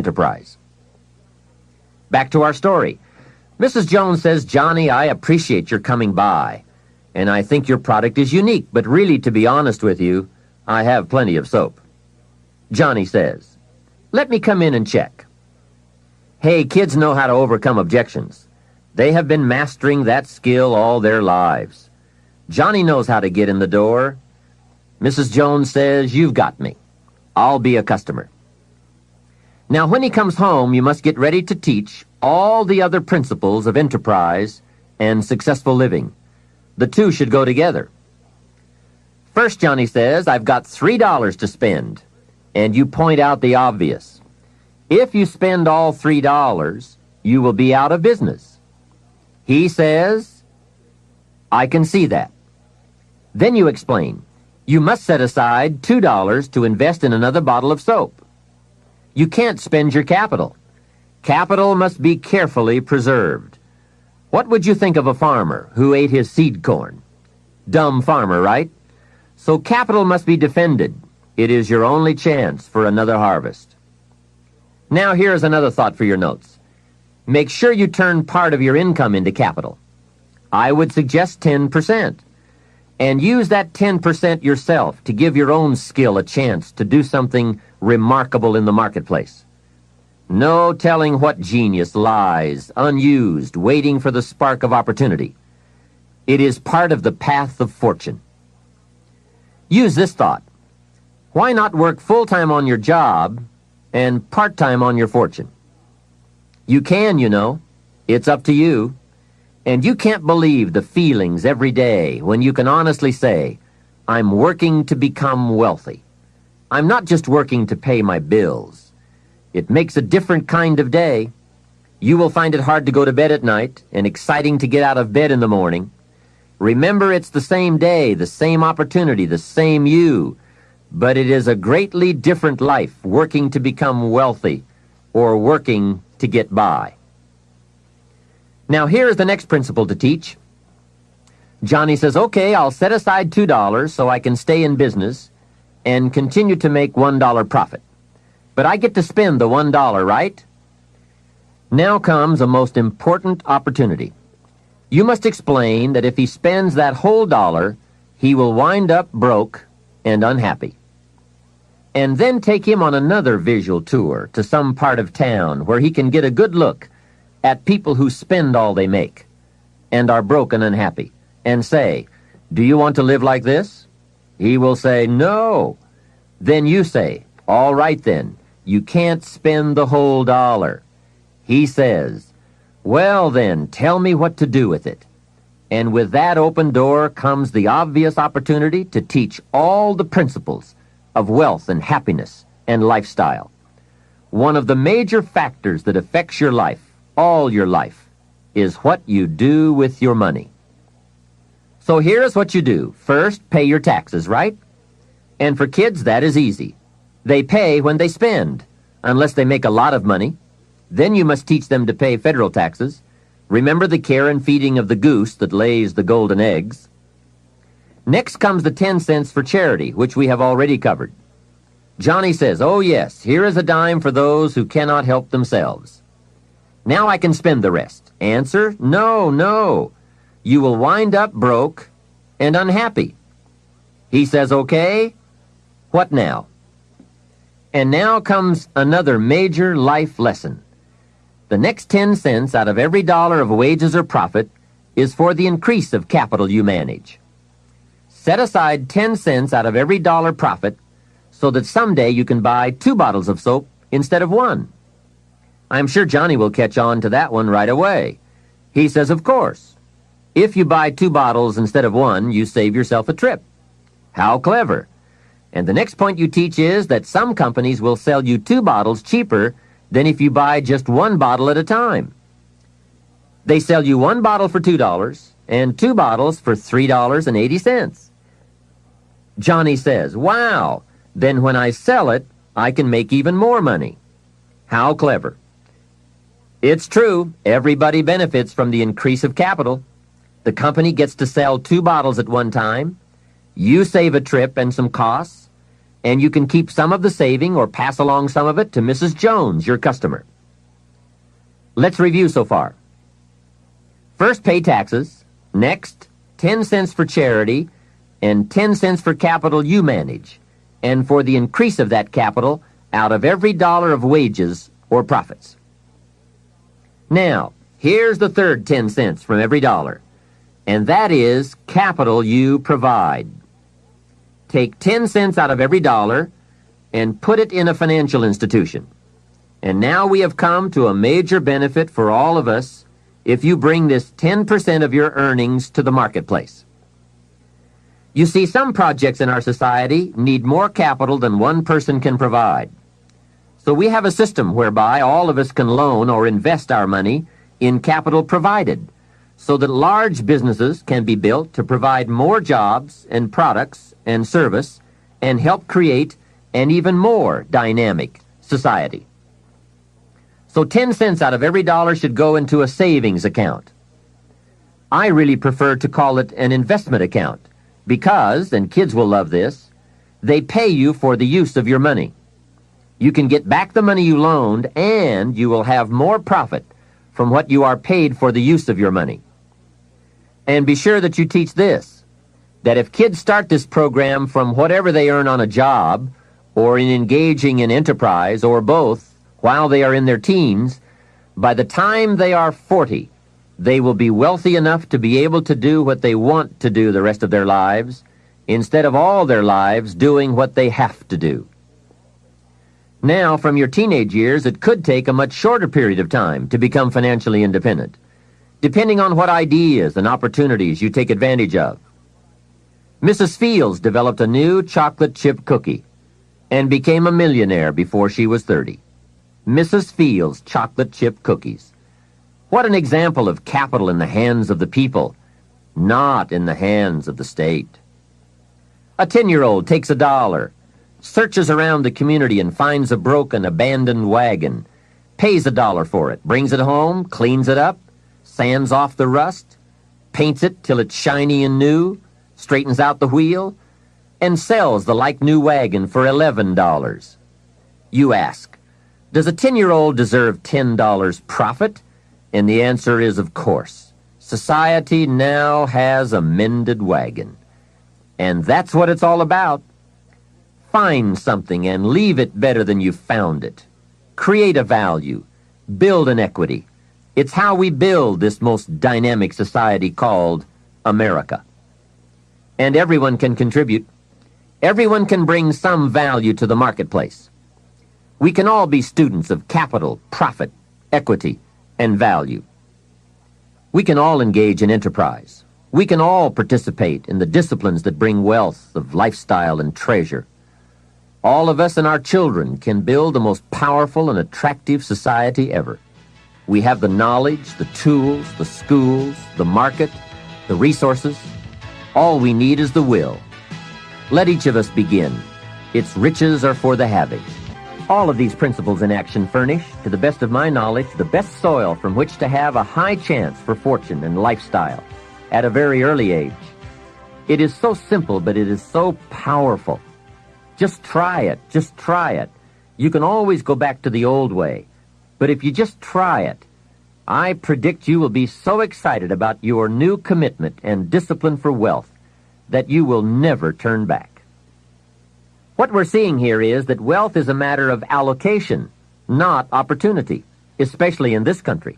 enterprise. Back to our story. Mrs. Jones says, "Johnny, I appreciate your coming by, and I think your product is unique, but really, to be honest with you, I have plenty of soap." Johnny says, "Let me come in and check." Hey, kids know how to overcome objections. They have been mastering that skill all their lives. Johnny knows how to get in the door. Mrs. Jones says, "You've got me. I'll be a customer." Now, when he comes home, you must get ready to teach all the other principles of enterprise and successful living. The two should go together. First, Johnny says, "I've got $3 to spend," and you point out the obvious. If you spend all $3, you will be out of business. He says, "I can see that." Then you explain, you must set aside $2 to invest in another bottle of soap. You can't spend your capital. Capital must be carefully preserved. What would you think of a farmer who ate his seed corn? Dumb farmer, right? So capital must be defended. It is your only chance for another harvest. Now here's another thought for your notes. Make sure you turn part of your income into capital. I would suggest 10%. And use that 10% yourself to give your own skill a chance to do something remarkable in the marketplace. No telling what genius lies, unused, waiting for the spark of opportunity. It is part of the path of fortune. Use this thought. Why not work full-time on your job and part-time on your fortune? You can, you know. It's up to you. And you can't believe the feelings every day when you can honestly say, "I'm working to become wealthy. I'm not just working to pay my bills." It makes a different kind of day. You will find it hard to go to bed at night and exciting to get out of bed in the morning. Remember, it's the same day, the same opportunity, the same you, but it is a greatly different life working to become wealthy or working to get by. Now, here is the next principle to teach. Johnny says, "Okay, I'll set aside $2 so I can stay in business and continue to make $1 profit. But I get to spend the $1, right?" Now comes a most important opportunity. You must explain that if he spends that whole dollar, he will wind up broke and unhappy. And then take him on another visual tour to some part of town where he can get a good look at people who spend all they make and are broke and unhappy, and say, "Do you want to live like this?" He will say, "No." Then you say, "All right then, you can't spend the whole dollar." He says, "Well then, tell me what to do with it." And with that open door comes the obvious opportunity to teach all the principles of wealth and happiness and lifestyle. One of the major factors that affects your life, all your life, is what you do with your money. So here's what you do. First, pay your taxes, right? And for kids, that is easy. They pay when they spend, unless they make a lot of money. Then you must teach them to pay federal taxes. Remember the care and feeding of the goose that lays the golden eggs. Next comes the 10 cents for charity, which we have already covered. Johnny says, "Oh yes, here is a dime for those who cannot help themselves. Now I can spend the rest." Answer, no. You will wind up broke and unhappy. He says, "Okay, what now?" And now comes another major life lesson. The next 10 cents out of every dollar of wages or profit is for the increase of capital you manage. Set aside 10 cents out of every dollar profit so that someday you can buy 2 bottles of soap instead of 1. I'm sure Johnny will catch on to that one right away. He says, "Of course. If you buy 2 bottles instead of 1, you save yourself a trip." How clever. And the next point you teach is that some companies will sell you 2 bottles cheaper than if you buy just 1 bottle at a time. They sell you 1 bottle for $2 and 2 bottles for $3.80. Johnny says, "Wow, then when I sell it, I can make even more money." How clever. It's true, everybody benefits from the increase of capital. The company gets to sell 2 bottles at one time. You save a trip and some costs. and you can keep some of the saving or pass along some of it to Mrs. Jones, your customer. Let's review so far. First, pay taxes. Next, 10 cents for charity and 10 cents for capital you manage, and for the increase of that capital out of every dollar of wages or profits. Now, here's the third 10 cents from every dollar, and that is capital you provide. Take 10 cents out of every dollar and put it in a financial institution. And now we have come to a major benefit for all of us if you bring this 10% of your earnings to the marketplace. You see, some projects in our society need more capital than one person can provide. So we have a system whereby all of us can loan or invest our money in capital provided, so that large businesses can be built to provide more jobs and products and service and help create an even more dynamic society. So 10 cents out of every dollar should go into a savings account. I really prefer to call it an investment account because, and kids will love this, they pay you for the use of your money. You can get back the money you loaned, and you will have more profit from what you are paid for the use of your money. And be sure that you teach this, that if kids start this program from whatever they earn on a job or in engaging in enterprise or both while they are in their teens, by the time they are 40, they will be wealthy enough to be able to do what they want to do the rest of their lives, instead of all their lives doing what they have to do. Now, from your teenage years, it could take a much shorter period of time to become financially independent, depending on what ideas and opportunities you take advantage of. Mrs. Fields developed a new chocolate chip cookie and became a millionaire before she was 30. Mrs. Fields chocolate chip cookies. What an example of capital in the hands of the people, not in the hands of the state. A 10-year-old takes $1, searches around the community and finds a broken, abandoned wagon, pays $1 for it, brings it home, cleans it up, sands off the rust, paints it till it's shiny and new, straightens out the wheel, and sells the like-new wagon for $11. You ask, does a 10-year-old deserve $10 profit? And the answer is, of course. Society now has a mended wagon. And that's what it's all about. Find something and leave it better than you found it. Create a value. Build an equity. It's how we build this most dynamic society called America. And everyone can contribute. Everyone can bring some value to the marketplace. We can all be students of capital, profit, equity, and value. We can all engage in enterprise. We can all participate in the disciplines that bring wealth of lifestyle and treasure. All of us and our children can build the most powerful and attractive society ever. We have the knowledge, the tools, the schools, the market, the resources. All we need is the will. Let each of us begin. Its riches are for the having. All of these principles in action furnish, to the best of my knowledge, the best soil from which to have a high chance for fortune and lifestyle at a very early age. It is so simple, but it is so powerful. Just try it. Just try it. You can always go back to the old way. But if you just try it, I predict you will be so excited about your new commitment and discipline for wealth that you will never turn back. What we're seeing here is that wealth is a matter of allocation, not opportunity, especially in this country.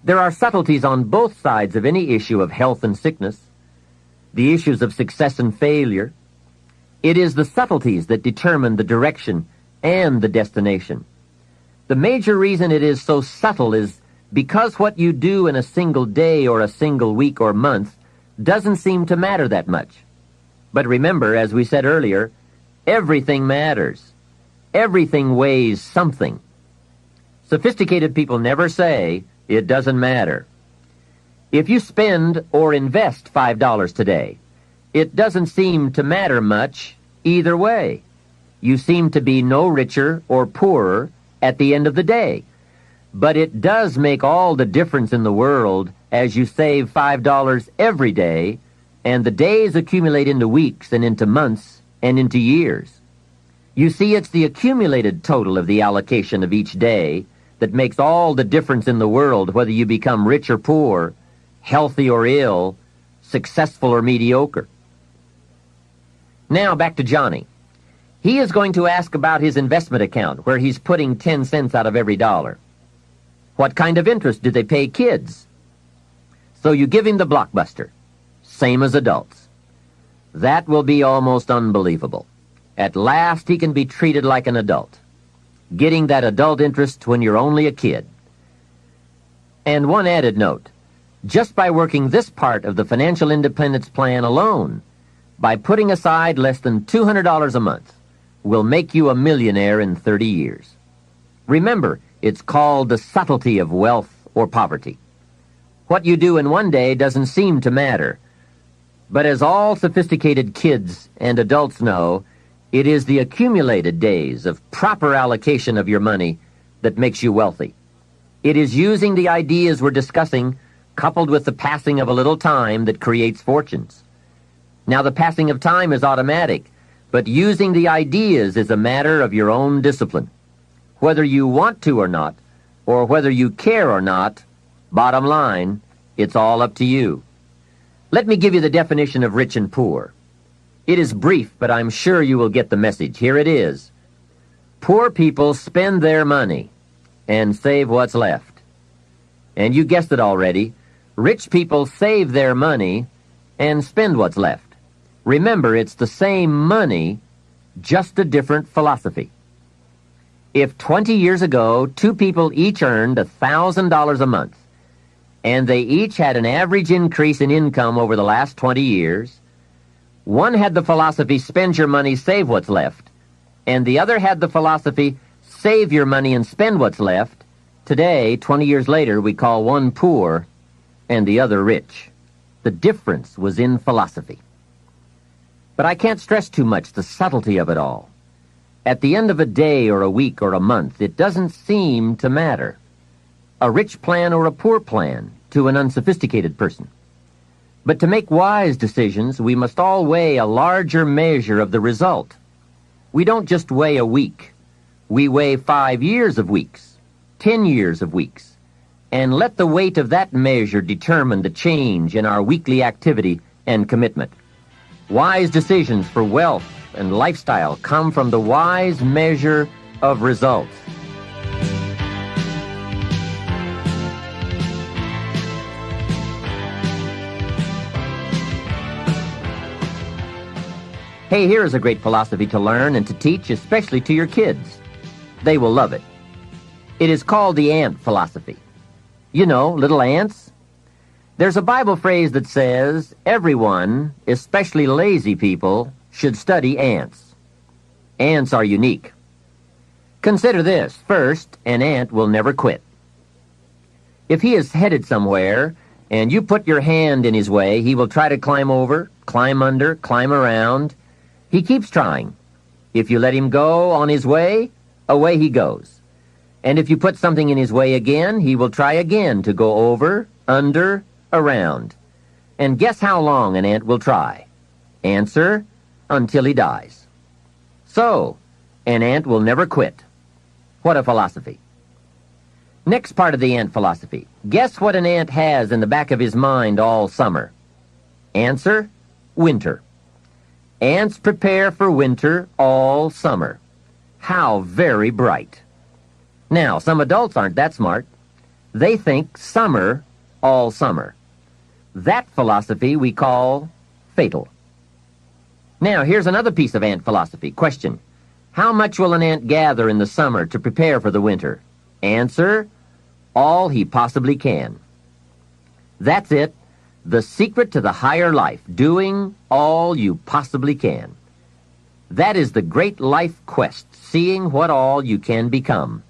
There are subtleties on both sides of any issue of health and sickness, the issues of success and failure. It is the subtleties that determine the direction and the destination. The major reason it is so subtle is because what you do in a single day or a single week or month doesn't seem to matter that much. But remember, as we said earlier, everything matters. Everything weighs something. Sophisticated people never say, it doesn't matter. If you spend or invest $5 today, it doesn't seem to matter much either way. You seem to be no richer or poorer at the end of the day. But it does make all the difference in the world as you save $5 every day, and the days accumulate into weeks and into months and into years. You see, it's the accumulated total of the allocation of each day that makes all the difference in the world, whether you become rich or poor, healthy or ill, successful or mediocre. Now back to Johnny. He is going to ask about his investment account, where he's putting 10 cents out of every dollar. What kind of interest do they pay kids? So you give him the blockbuster, same as adults. That will be almost unbelievable. At last he can be treated like an adult, getting that adult interest when you're only a kid. And one added note, just by working this part of the financial independence plan alone, by putting aside less than $200 a month, will make you a millionaire in 30 years. Remember, it's called the subtlety of wealth or poverty. What you do in one day doesn't seem to matter. But as all sophisticated kids and adults know, it is the accumulated days of proper allocation of your money that makes you wealthy. It is using the ideas we're discussing, coupled with the passing of a little time, that creates fortunes. Now, the passing of time is automatic, but using the ideas is a matter of your own discipline. Whether you want to or not, or whether you care or not, bottom line, it's all up to you. Let me give you the definition of rich and poor. It is brief, but I'm sure you will get the message. Here it is. Poor people spend their money and save what's left. And you guessed it already. Rich people save their money and spend what's left. Remember, it's the same money, just a different philosophy. If 20 years ago, two people each earned $1,000 a month, and they each had an average increase in income over the last 20 years, one had the philosophy, spend your money, save what's left, and the other had the philosophy, save your money and spend what's left. Today, 20 years later, we call one poor and the other rich. The difference was in philosophy. But I can't stress too much the subtlety of it all. At the end of a day or a week or a month, it doesn't seem to matter. A rich plan or a poor plan to an unsophisticated person. But to make wise decisions, we must all weigh a larger measure of the result. We don't just weigh a week. We weigh 5 years of weeks, 10 years of weeks, and let the weight of that measure determine the change in our weekly activity and commitment. Wise decisions for wealth and lifestyle come from the wise measure of results. Hey, here is a great philosophy to learn and to teach, especially to your kids. They will love it. It is called the ant philosophy. You know, little ants. There's a Bible phrase that says, everyone, especially lazy people, should study ants. Ants are unique. Consider this. First, an ant will never quit. If he is headed somewhere, and you put your hand in his way, he will try to climb over, climb under, climb around. He keeps trying. If you let him go on his way, away he goes. And if you put something in his way again, he will try again to go over, under, around. And guess how long an ant will try? Answer, until he dies. So, an ant will never quit. What a philosophy. Next part of the ant philosophy. Guess what an ant has in the back of his mind all summer? Answer, winter. Ants prepare for winter all summer. How very bright. Now, some adults aren't that smart. They think summer all summer. That philosophy we call fatal. Now, here's another piece of ant philosophy. Question. How much will an ant gather in the summer to prepare for the winter? Answer, all he possibly can. That's it. The secret to the higher life, doing all you possibly can. That is the great life quest, seeing what all you can become.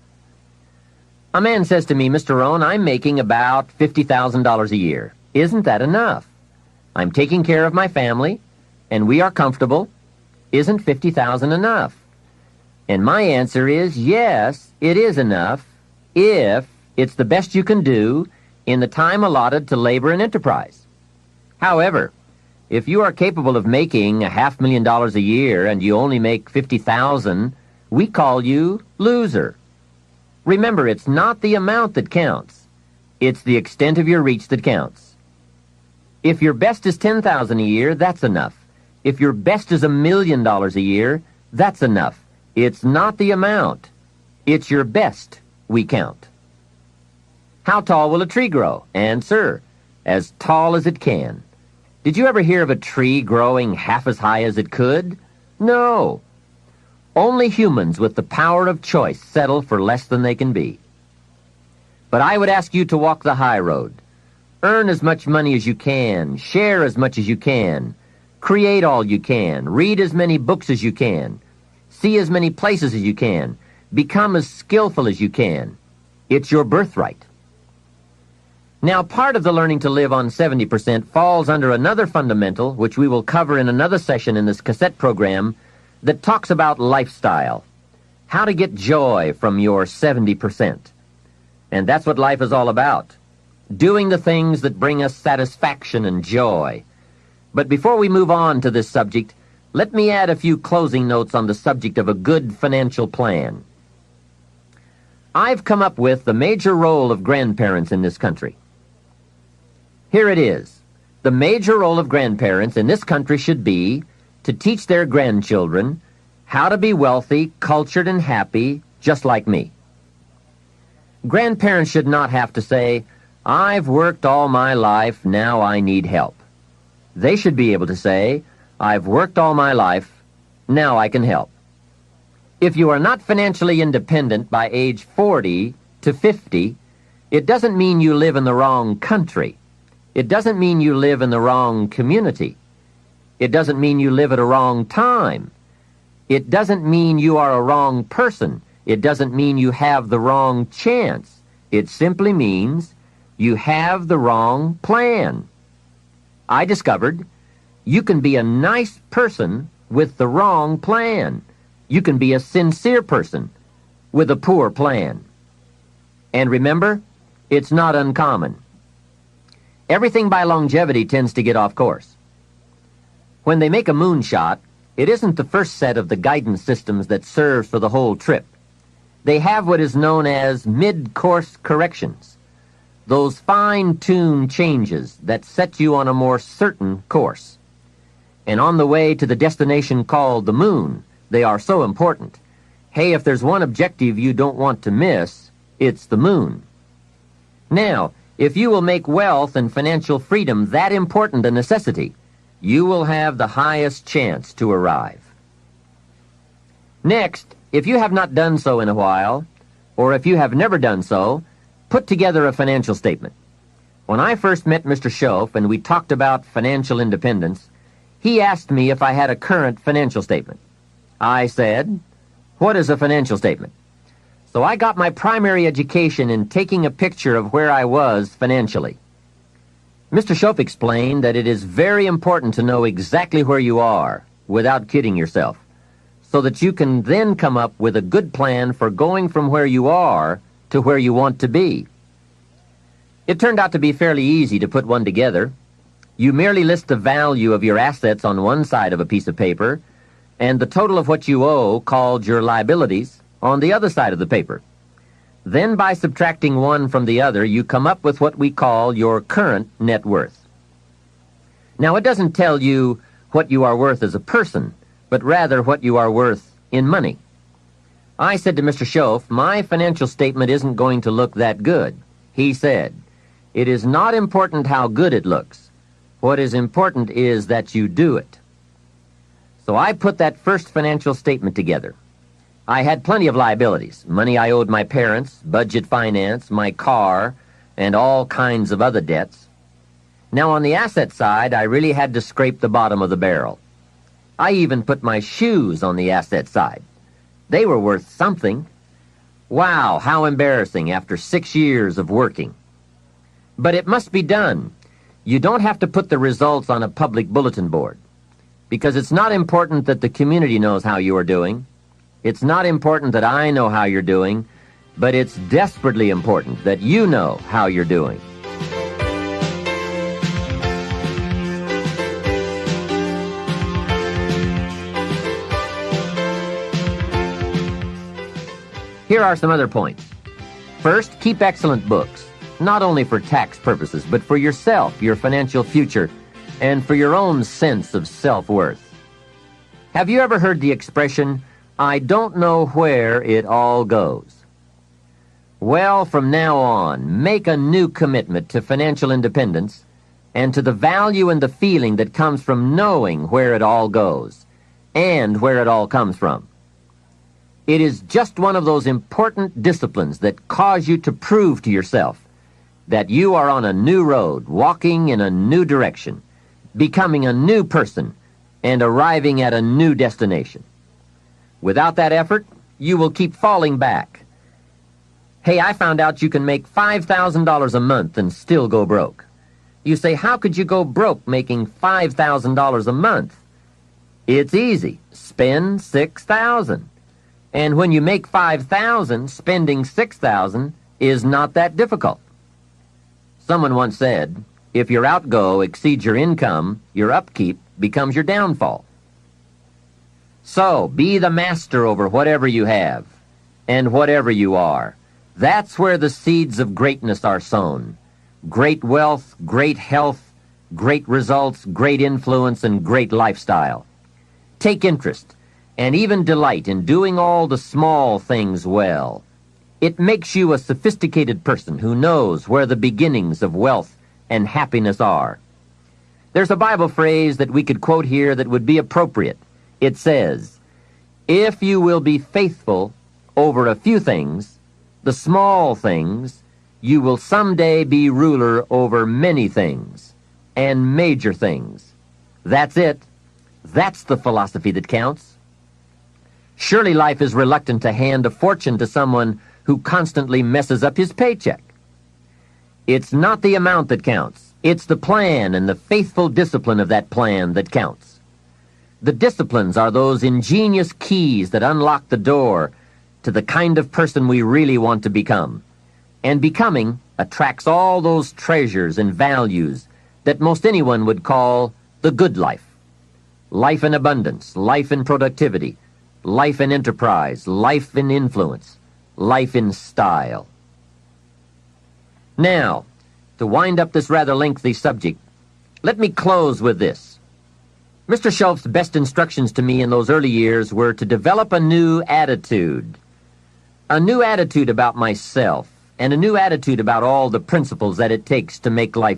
A man says to me, Mr. Rohn, I'm making about $50,000 a year. Isn't that enough? I'm taking care of my family, and we are comfortable. Isn't $50,000 enough? And my answer is, yes, it is enough, if it's the best you can do in the time allotted to labor and enterprise. However, if you are capable of making $500,000 a year and you only make $50,000 we call you loser. Remember, it's not the amount that counts. It's the extent of your reach that counts. If your best is $10,000 a year, that's enough. If your best is $1 million a year, that's enough. It's not the amount. It's your best we count. How tall will a tree grow? Answer, as tall as it can. Did you ever hear of a tree growing half as high as it could? No. Only humans with the power of choice settle for less than they can be. But I would ask you to walk the high road. Earn as much money as you can, share as much as you can, create all you can, read as many books as you can, see as many places as you can, become as skillful as you can. It's your birthright. Now, part of the learning to live on 70% falls under another fundamental, which we will cover in another session in this cassette program, that talks about lifestyle, how to get joy from your 70%. And that's what life is all about, doing the things that bring us satisfaction and joy. But before we move on to this subject, let me add a few closing notes on the subject of a good financial plan. I've come up with the major role of grandparents in this country. Here it is. The major role of grandparents in this country should be to teach their grandchildren how to be wealthy, cultured, and happy, just like me. Grandparents should not have to say, "I've worked all my life, now I need help." They should be able to say, "I've worked all my life, now I can help." If you are not financially independent by age 40 to 50, it doesn't mean you live in the wrong country. It doesn't mean you live in the wrong community. It doesn't mean you live at a wrong time. It doesn't mean you are a wrong person. It doesn't mean you have the wrong chance. It simply means you have the wrong plan. I discovered you can be a nice person with the wrong plan. You can be a sincere person with a poor plan. And remember, it's not uncommon. Everything by longevity tends to get off course. When they make a moonshot, it isn't the first set of the guidance systems that serves for the whole trip. They have what is known as mid-course corrections, those fine-tuned changes that set you on a more certain course. And on the way to the destination called the moon, they are so important. Hey, if there's one objective you don't want to miss, it's the moon. Now, if you will make wealth and financial freedom that important a necessity, you will have the highest chance to arrive. Next, if you have not done so in a while, or if you have never done so, put together a financial statement. When I first met Mr. Schoaf and we talked about financial independence, he asked me if I had a current financial statement. I said, "What is a financial statement?" So I got my primary education in taking a picture of where I was financially. Mr. Schoaf explained that it is very important to know exactly where you are without kidding yourself, so that you can then come up with a good plan for going from where you are to where you want to be. It turned out to be fairly easy to put one together. You merely list the value of your assets on one side of a piece of paper and the total of what you owe, called your liabilities, on the other side of the paper. Then by subtracting one from the other, you come up with what we call your current net worth. Now, it doesn't tell you what you are worth as a person, but rather what you are worth in money. I said to Mr. Schoaf, "My financial statement isn't going to look that good." He said, "It is not important how good it looks. What is important is that you do it." So I put that first financial statement together. I had plenty of liabilities, money I owed my parents, budget finance, my car, and all kinds of other debts. Now on the asset side, I really had to scrape the bottom of the barrel. I even put my shoes on the asset side. They were worth something. Wow, how embarrassing after 6 years of working. But it must be done. You don't have to put the results on a public bulletin board, because it's not important that the community knows how you are doing. It's not important that I know how you're doing, but it's desperately important that you know how you're doing. Here are some other points. First, keep excellent books, not only for tax purposes, but for yourself, your financial future, and for your own sense of self-worth. Have you ever heard the expression, "I don't know where it all goes"? Well, from now on, make a new commitment to financial independence and to the value and the feeling that comes from knowing where it all goes and where it all comes from. It is just one of those important disciplines that cause you to prove to yourself that you are on a new road, walking in a new direction, becoming a new person, and arriving at a new destination. Without that effort, you will keep falling back. Hey, I found out you can make $5,000 a month and still go broke. You say, how could you go broke making $5,000 a month? It's easy. Spend $6,000. And when you make $5,000, spending $6,000 is not that difficult. Someone once said, if your outgo exceeds your income, your upkeep becomes your downfall. So, be the master over whatever you have and whatever you are. That's where the seeds of greatness are sown. Great wealth, great health, great results, great influence, and great lifestyle. Take interest and even delight in doing all the small things well. It makes you a sophisticated person who knows where the beginnings of wealth and happiness are. There's a Bible phrase that we could quote here that would be appropriate. It says, if you will be faithful over a few things, the small things, you will someday be ruler over many things and major things. That's it. That's the philosophy that counts. Surely life is reluctant to hand a fortune to someone who constantly messes up his paycheck. It's not the amount that counts. It's the plan and the faithful discipline of that plan that counts. The disciplines are those ingenious keys that unlock the door to the kind of person we really want to become. And becoming attracts all those treasures and values that most anyone would call the good life. Life in abundance, life in productivity, life in enterprise, life in influence, life in style. Now, to wind up this rather lengthy subject, let me close with this. Mr. Schultz's best instructions to me in those early years were to develop a new attitude about myself, and a new attitude about all the principles that it takes to make life